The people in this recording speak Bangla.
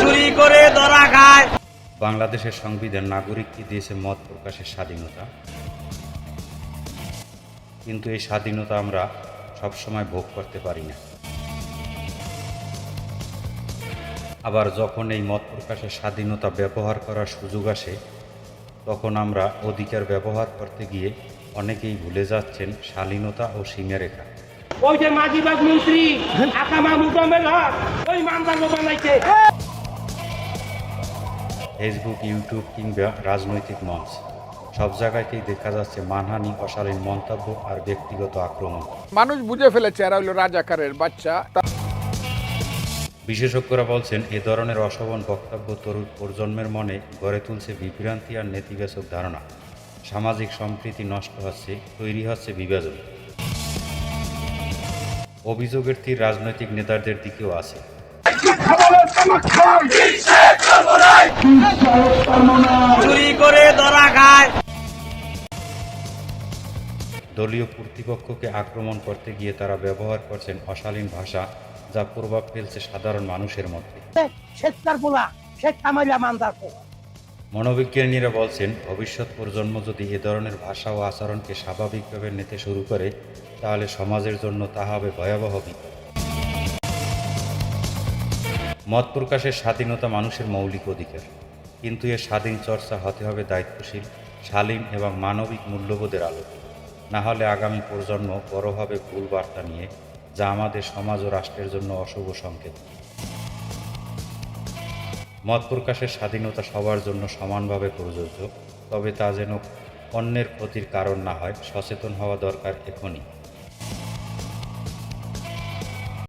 চুরি করে ধরা খায়। বাংলাদেশের সংবিধান নাগরিককে দিয়েছে মত প্রকাশের স্বাধীনতা, কিন্তু এই স্বাধীনতা আমরা সবসময় ভোগ করতে পারি না। আবার যখন এই মত প্রকাশের স্বাধীনতা ব্যবহার করার সুযোগ আসে, তখন আমরা অধিকার ব্যবহার করতে গিয়ে অনেকেই ভুলে যাচ্ছেন শালীনতা ও সীমারেখা। ওই যে মাঝিবাগ মন্ত্রী আকামা মুকামেল হক ওই মামলা বানাইছে। ফেসবুক, ইউটিউব কিংবা রাজনৈতিক মঞ্চ, সব জায়গাতেই দেখা যাচ্ছে মানহানি, অশালীন মন্তব্য আর ব্যক্তিগত আক্রমণ। মানুষ বুঝে ফেলেছে এরা হইল রাজাকারের বাচ্চা। বিশেষজ্ঞরা বলছেন, এ ধরনের অশোভন বক্তব্য তরুণ প্রজন্মের মনে গড়ে তুলছে বিভ্রান্তি আর নেতিবাচক ধারণা। সামাজিক সম্প্রীতি নষ্ট হচ্ছে, তৈরি হচ্ছে বিভাজন। অভিযোগের তীর রাজনৈতিক নেতাদের দিকেও আছে। চুরি করে ধরা খায়। দলীয় কর্তৃপক্ষকে আক্রমণ করতে গিয়ে তারা ব্যবহার করছেন অশালীন ভাষা, যা প্রভাব ফেলছে সাধারণ মানুষের মধ্যে। মনোবিজ্ঞানীরা বলছেন, ভবিষ্যৎ প্রজন্ম যদি এ ধরনের ভাষা ও আচরণকে স্বাভাবিকভাবে নিতে শুরু করে, তাহলে সমাজের জন্য তা হবে ভয়াবহ বিপদ। মত প্রকাশের স্বাধীনতা মানুষের মৌলিক অধিকার, কিন্তু এর স্বাধীন চর্চা হতে হবে দায়িত্বশীল, শালীন এবং মানবিক মূল্যবোধের আলোকে। না হলে আগামী প্রজন্ম বড় হবে ভুল বার্তা নিয়ে, যা আমাদের সমাজ ও রাষ্ট্রের জন্য অশুভ সংকেত। মত প্রকাশের স্বাধীনতা সবার জন্য সমানভাবে প্রযোজ্য, তবে তা যেন অন্যের ক্ষতির কারণ না হয়। সচেতন হওয়া দরকার এখনই।